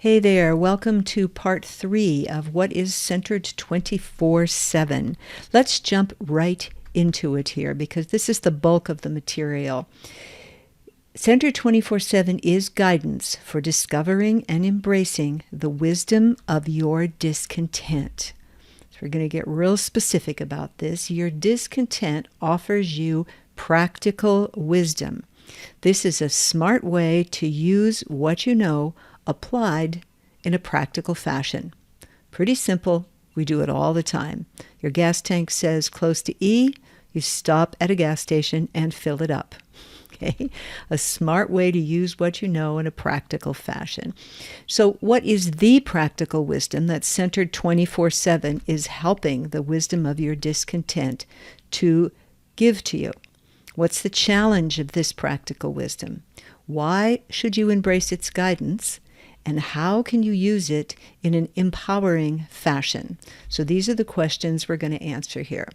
Hey there, welcome to part 3 of What is Centered 24/7. Let's jump right into it here because this is the bulk of the material. Centered 24/7 is guidance for discovering and embracing the wisdom of your discontent. So we're going to get real specific about this. Your discontent offers you practical wisdom. This is a smart way to use what you know applied in a practical fashion. Pretty simple. We do it all the time. Your gas tank says close to E. You stop at a gas station and fill it up. Okay? A smart way to use what you know in a practical fashion. So what is the practical wisdom that's centered 24/7 is helping the wisdom of your discontent to give to you? What's the challenge of this practical wisdom? Why should you embrace its guidance? And how can you use it in an empowering fashion? So these are the questions we're going to answer here.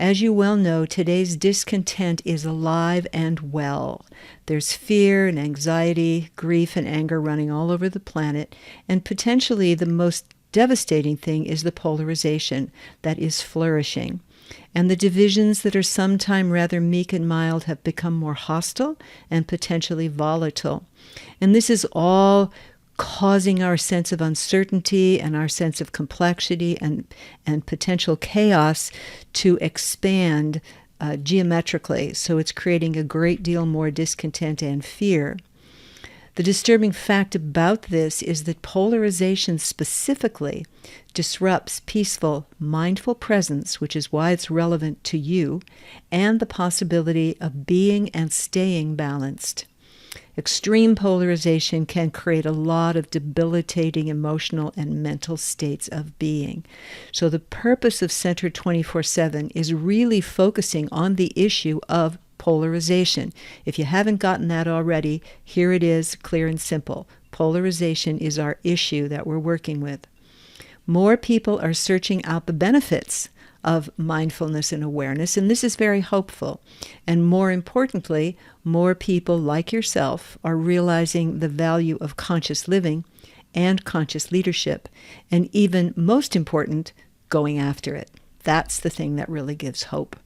As you well know, today's discontent is alive and well. There's fear and anxiety, grief and anger running all over the planet, and potentially the most devastating thing is the polarization that is flourishing. And the divisions that are sometimes rather meek and mild have become more hostile and potentially volatile. And this is all causing our sense of uncertainty and our sense of complexity and potential chaos to expand geometrically. So it's creating a great deal more discontent and fear. The disturbing fact about this is that polarization specifically disrupts peaceful, mindful presence, which is why it's relevant to you, and the possibility of being and staying balanced. Extreme polarization can create a lot of debilitating emotional and mental states of being. So the purpose of Centered 24/7 is really focusing on the issue of polarization. If you haven't gotten that already, here it is, clear and simple. Polarization is our issue that we're working with. More people are searching out the benefits of mindfulness and awareness, and this is very hopeful. And more importantly, more people like yourself are realizing the value of conscious living and conscious leadership, and even most important, going after it. That's the thing that really gives hope.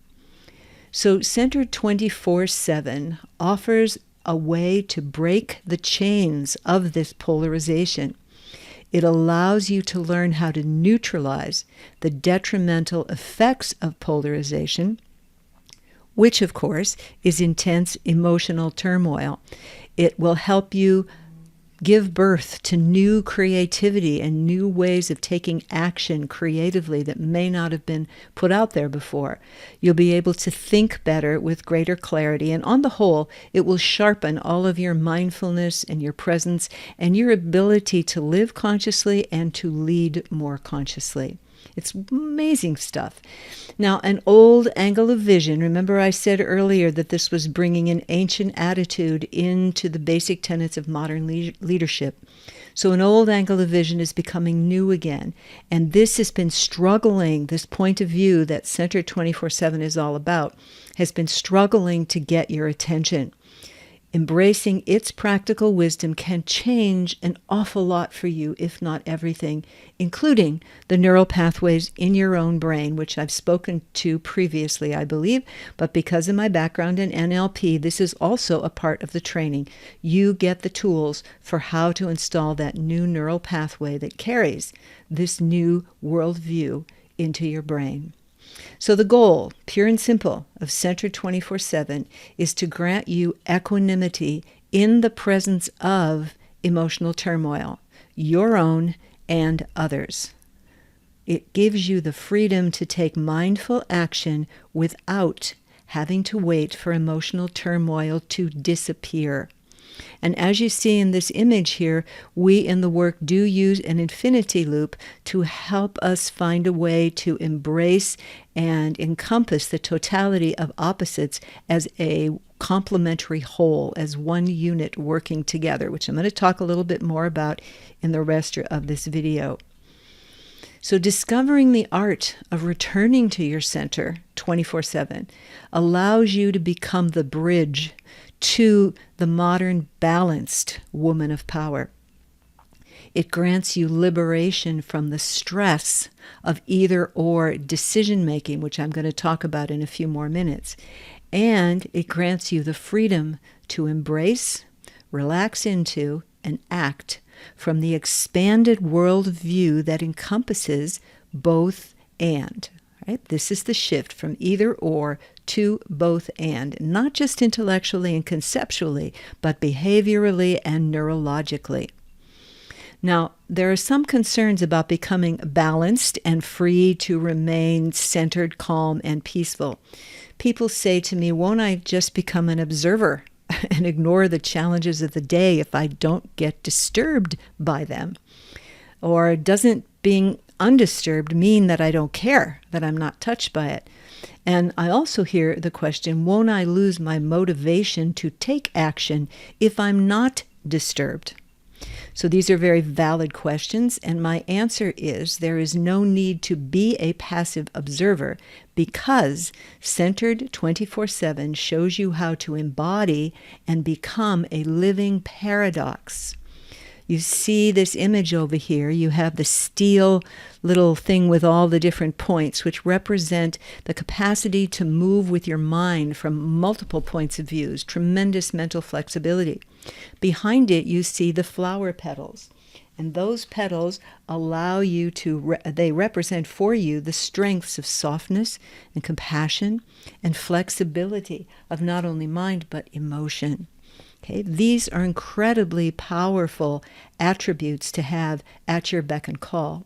So Centered 24/7 offers a way to break the chains of this polarization. It allows you to learn how to neutralize the detrimental effects of polarization, which, of course, is intense emotional turmoil. It will help you give birth to new creativity and new ways of taking action creatively that may not have been put out there before. You'll be able to think better with greater clarity, and on the whole, it will sharpen all of your mindfulness and your presence and your ability to live consciously and to lead more consciously. It's amazing stuff. Now, an old angle of vision, remember I said earlier that this was bringing an ancient attitude into the basic tenets of modern leadership. So an old angle of vision is becoming new again. And this has been struggling, this point of view that Centered 24/7 is all about, has been struggling to get your attention. Embracing its practical wisdom can change an awful lot for you, if not everything, including the neural pathways in your own brain, which I've spoken to previously, I believe, but because of my background in NLP, this is also a part of the training. You get the tools for how to install that new neural pathway that carries this new worldview into your brain. So the goal, pure and simple, of Centered 24/7 is to grant you equanimity in the presence of emotional turmoil, your own and others. It gives you the freedom to take mindful action without having to wait for emotional turmoil to disappear. And as you see in this image here, we in the work do use an infinity loop to help us find a way to embrace and encompass the totality of opposites as a complementary whole, as one unit working together, which I'm going to talk a little bit more about in the rest of this video. So discovering the art of returning to your center 24/7 allows you to become the bridge to the modern balanced woman of power. It grants you liberation from the stress of either or decision making, which I'm going to talk about in a few more minutes. And it grants you the freedom to embrace, relax into, and act from the expanded worldview that encompasses both and. Right? This is the shift from either or to both and, not just intellectually and conceptually, but behaviorally and neurologically. Now, there are some concerns about becoming balanced and free to remain centered, calm, and peaceful. People say to me, won't I just become an observer and ignore the challenges of the day if I don't get disturbed by them? Or doesn't being undisturbed mean that I don't care, that I'm not touched by it? And I also hear the question, won't I lose my motivation to take action if I'm not disturbed? So these are very valid questions, and my answer is there is no need to be a passive observer, because Centered 24/7 shows you how to embody and become a living paradox. You see this image over here. You have the steel little thing with all the different points, which represent the capacity to move with your mind from multiple points of views, tremendous mental flexibility. Behind it, you see the flower petals. And those petals allow you to, they represent for you the strengths of softness and compassion and flexibility of not only mind, but emotion. Okay, these are incredibly powerful attributes to have at your beck and call.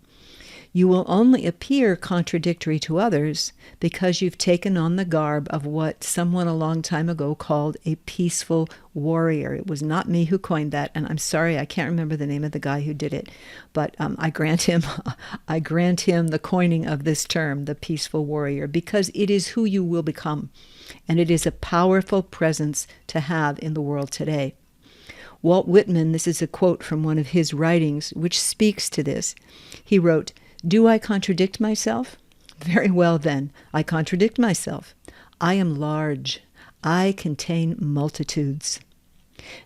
You will only appear contradictory to others because you've taken on the garb of what someone a long time ago called a peaceful warrior. It was not me who coined that, and I'm sorry, I can't remember the name of the guy who did it, but I grant him the coining of this term, the peaceful warrior, because it is who you will become, and it is a powerful presence to have in the world today. Walt Whitman, this is a quote from one of his writings, which speaks to this. He wrote, "Do I contradict myself? Very well then, I contradict myself. I am large. I contain multitudes."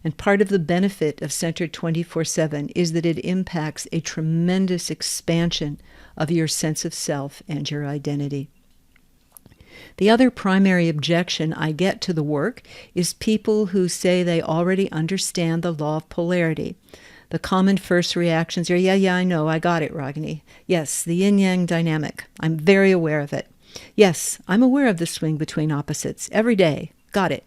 And part of the benefit of Centered 24/7 is that it impacts a tremendous expansion of your sense of self and your identity. The other primary objection I get to the work is people who say they already understand the law of polarity. The common first reactions are, yeah, I know, I got it, Ragini. Yes, the yin-yang dynamic. I'm very aware of it. Yes, I'm aware of the swing between opposites every day. Got it.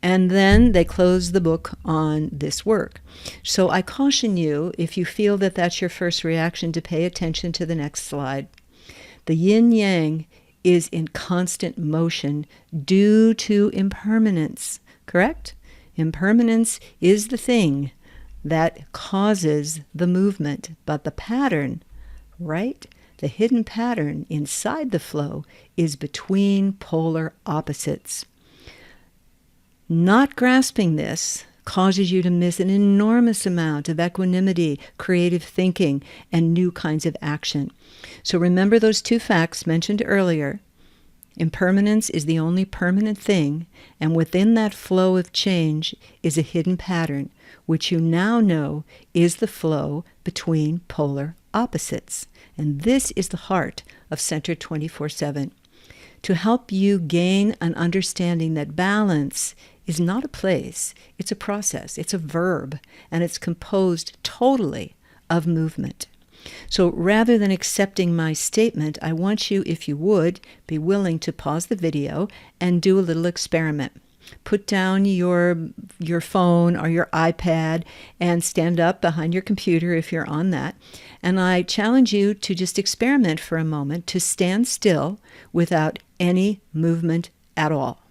And then they close the book on this work. So I caution you, if you feel that that's your first reaction, to pay attention to the next slide. The yin-yang is in constant motion due to impermanence, correct? Impermanence is the thing that causes the movement, but the pattern, right? The hidden pattern inside the flow is between polar opposites. Not grasping this causes you to miss an enormous amount of equanimity, creative thinking, and new kinds of action. So remember those two facts mentioned earlier. Impermanence is the only permanent thing, and within that flow of change is a hidden pattern, which you now know is the flow between polar opposites. And this is the heart of Centered 24/7. To help you gain an understanding that balance is not a place, it's a process, it's a verb, and it's composed totally of movement. So rather than accepting my statement, I want you, if you would, be willing to pause the video and do a little experiment. Put down your phone or your iPad and stand up behind your computer if you're on that. And I challenge you to just experiment for a moment, to stand still without any movement at all.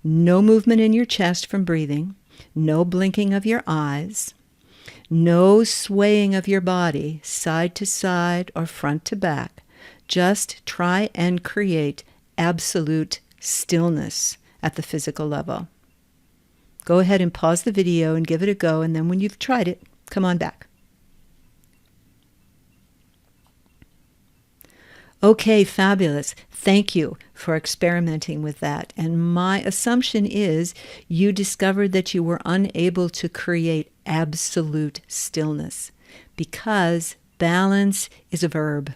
No movement in your chest from breathing, no blinking of your eyes, no swaying of your body side to side or front to back. Just try and create absolute stillness at the physical level. Go ahead and pause the video and give it a go, and then when you've tried it, come on back. Okay, fabulous. Thank you for experimenting with that. And my assumption is you discovered that you were unable to create absolute stillness. Because balance is a verb.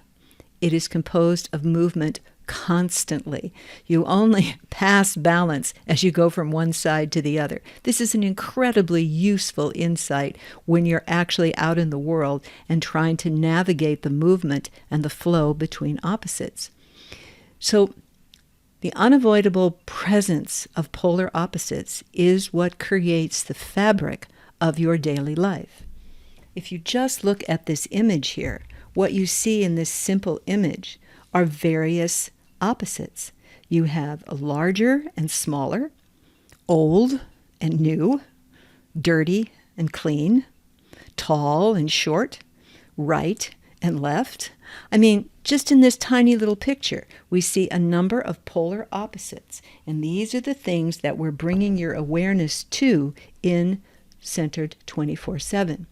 It is composed of movement constantly. You only pass balance as you go from one side to the other. This is an incredibly useful insight when you're actually out in the world and trying to navigate the movement and the flow between opposites. So the unavoidable presence of polar opposites is what creates the fabric of your daily life. If you just look at this image here, what you see in this simple image are various opposites. You have a larger and smaller, old and new, dirty and clean, tall and short, right and left. I mean, just in this tiny little picture, we see a number of polar opposites, and these are the things that we're bringing your awareness to in Centered 24/7.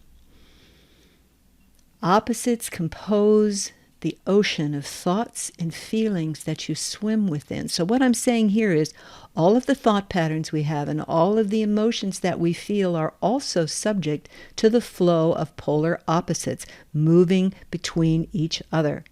Opposites compose the ocean of thoughts and feelings that you swim within. So what I'm saying here is all of the thought patterns we have and all of the emotions that we feel are also subject to the flow of polar opposites moving between each other.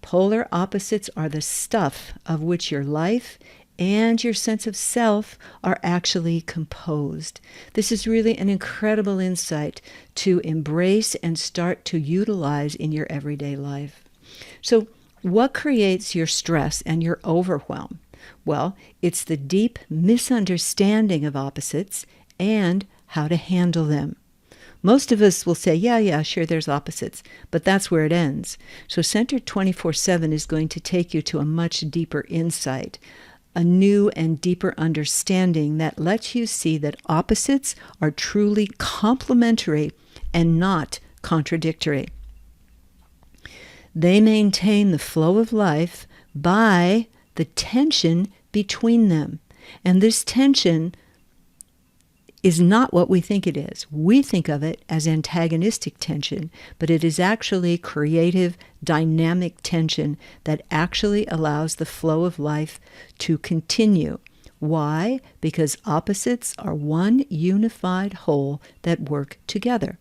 Polar opposites are the stuff of which your life and your sense of self are actually composed. This is really an incredible insight to embrace and start to utilize in your everyday life. So, what creates your stress and your overwhelm? Well, it's the deep misunderstanding of opposites and how to handle them. Most of us will say, yeah, sure, there's opposites, but that's where it ends. So Centered 24/7 is going to take you to a much deeper insight, a new and deeper understanding that lets you see that opposites are truly complementary and not contradictory. They maintain the flow of life by the tension between them. And this tension is not what we think it is. We think of it as antagonistic tension, but it is actually creative, dynamic tension that actually allows the flow of life to continue. Why? Because opposites are one unified whole that work together.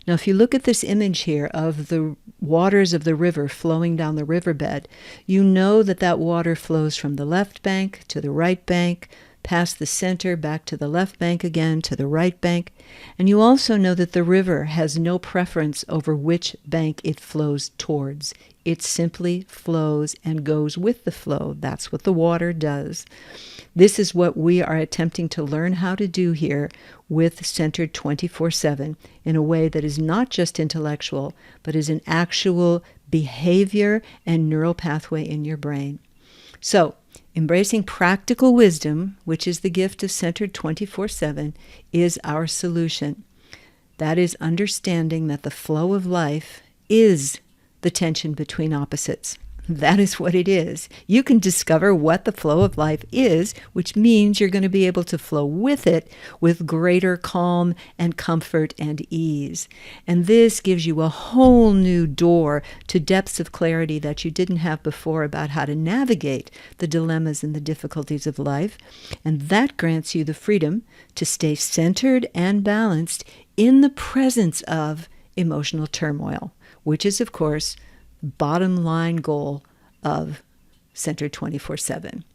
Now, if you look at this image here of the waters of the river flowing down the riverbed, you know that that water flows from the left bank to the right bank, past the center, back to the left bank again, to the right bank. And you also know that the river has no preference over which bank it flows towards. It simply flows and goes with the flow. That's what the water does. This is what we are attempting to learn how to do here with Centered 24/7 in a way that is not just intellectual, but is an actual behavior and neural pathway in your brain. So, embracing practical wisdom, which is the gift of Centered 24/7, is our solution. That is understanding that the flow of life is the tension between opposites. That is what it is. You can discover what the flow of life is, which means you're going to be able to flow with it with greater calm and comfort and ease. And this gives you a whole new door to depths of clarity that you didn't have before about how to navigate the dilemmas and the difficulties of life. And that grants you the freedom to stay centered and balanced in the presence of emotional turmoil, which is, of course, bottom line goal of Centered 24/7.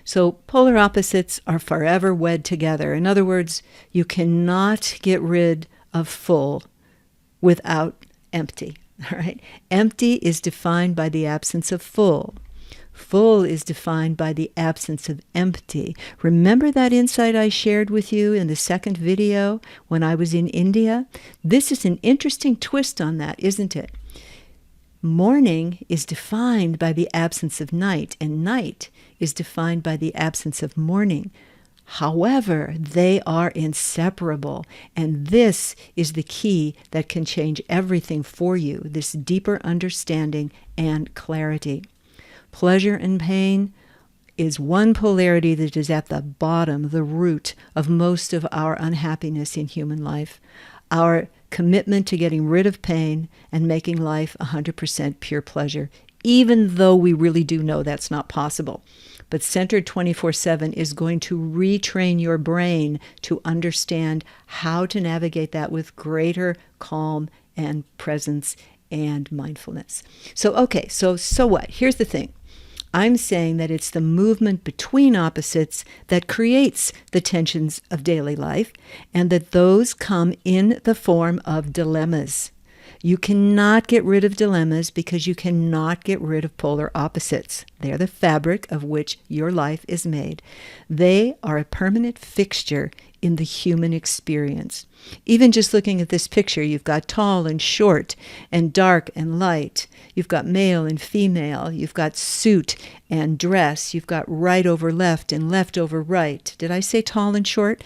So polar opposites are forever wed together. In other words, you cannot get rid of full without empty. All right? Empty is defined by the absence of full. Full is defined by the absence of empty. Remember that insight I shared with you in the second video when I was in India? This is an interesting twist on that, isn't it? Morning is defined by the absence of night, and night is defined by the absence of morning. However, they are inseparable, and this is the key that can change everything for you, this deeper understanding and clarity. Pleasure and pain is one polarity that is at the bottom, the root of most of our unhappiness in human life. Our commitment to getting rid of pain and making life 100% pure pleasure, even though we really do know that's not possible. But Centered 24/7 is going to retrain your brain to understand how to navigate that with greater calm and presence and mindfulness. So what? Here's the thing. I'm saying that it's the movement between opposites that creates the tensions of daily life, and that those come in the form of dilemmas. You cannot get rid of dilemmas because you cannot get rid of polar opposites. They're the fabric of which your life is made. They are a permanent fixture in the human experience. Even just looking at this picture, you've got tall and short and dark and light. You've got male and female. You've got suit and dress. You've got right over left and left over right. Did I say tall and short?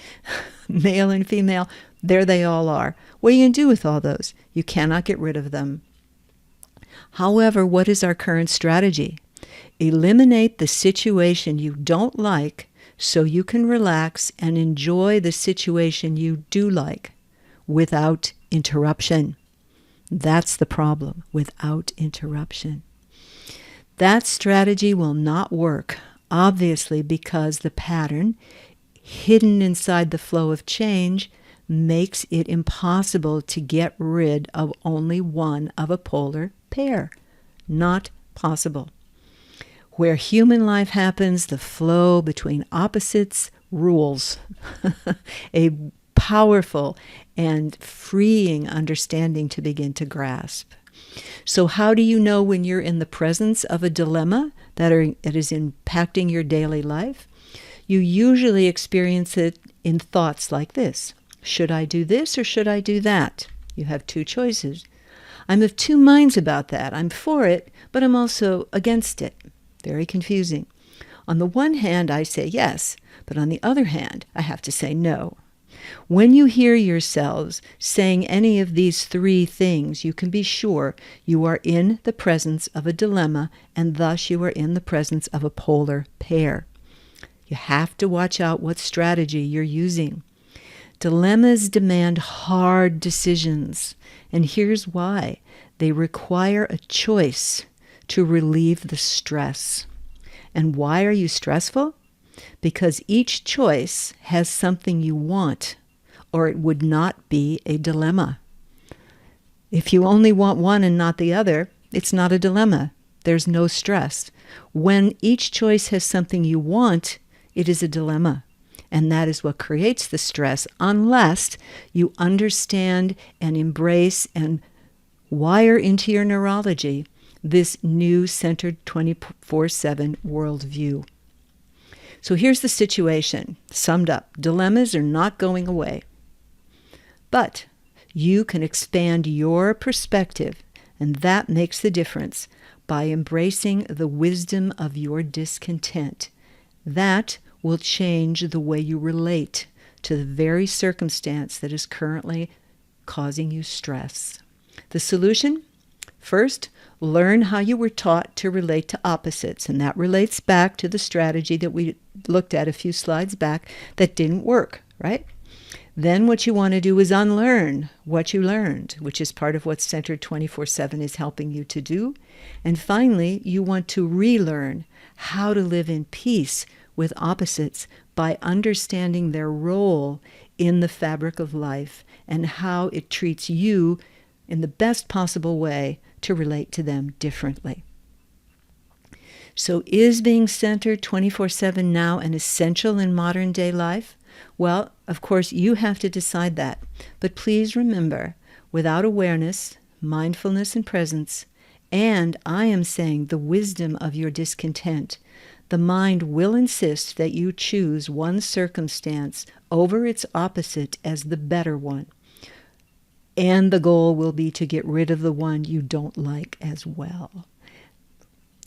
Male and female. There they all are. What are you going to do with all those? You cannot get rid of them. However, what is our current strategy? Eliminate the situation you don't like so you can relax and enjoy the situation you do like without interruption. That's the problem, without interruption. That strategy will not work, obviously, because the pattern, hidden inside the flow of change, makes it impossible to get rid of only one of a polar pair. Not possible. Where human life happens, the flow between opposites rules. A powerful and freeing understanding to begin to grasp. So how do you know when you're in the presence of a dilemma that is impacting your daily life? You usually experience it in thoughts like this. Should I do this or should I do that? You have two choices. I'm of two minds about that. I'm for it, but I'm also against it. Very confusing. On the one hand, I say yes, but on the other hand, I have to say no. When you hear yourselves saying any of these three things, you can be sure you are in the presence of a dilemma, and thus you are in the presence of a polar pair. You have to watch out what strategy you're using. Dilemmas demand hard decisions, and here's why. They require a choice to relieve the stress. And why are you stressful? Because each choice has something you want, or it would not be a dilemma. If you only want one and not the other, it's not a dilemma. There's no stress. When each choice has something you want, it is a dilemma. And that is what creates the stress, unless you understand and embrace and wire into your neurology this new centered 24/7 worldview. So here's the situation, summed up. Dilemmas are not going away. But you can expand your perspective, and that makes the difference by embracing the wisdom of your discontent. That will change the way you relate to the very circumstance that is currently causing you stress. The solution? First, learn how you were taught to relate to opposites, and that relates back to the strategy that we looked at a few slides back that didn't work, right? Then what you want to do is unlearn what you learned, which is part of what Centered 24/7 is helping you to do. And finally, you want to relearn how to live in peace with opposites by understanding their role in the fabric of life and how it treats you in the best possible way to relate to them differently. So is being centered 24/7 now an essential in modern day life? Well, of course, you have to decide that. But please remember, without awareness, mindfulness, and presence, and I am saying the wisdom of your discontent, the mind will insist that you choose one circumstance over its opposite as the better one. And the goal will be to get rid of the one you don't like as well.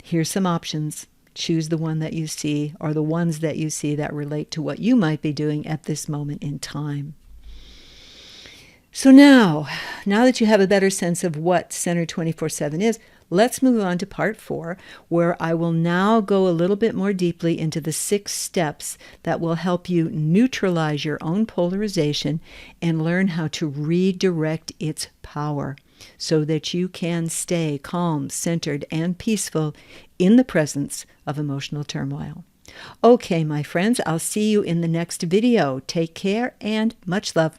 Here's some options. Choose the one that you see, or the ones that you see that relate to what you might be doing at this moment in time. So now that you have a better sense of what Centered 24/7 is, let's move on to part 4, where I will now go a little bit more deeply into the 6 steps that will help you neutralize your own polarization and learn how to redirect its power so that you can stay calm, centered, and peaceful in the presence of emotional turmoil. Okay, my friends, I'll see you in the next video. Take care and much love.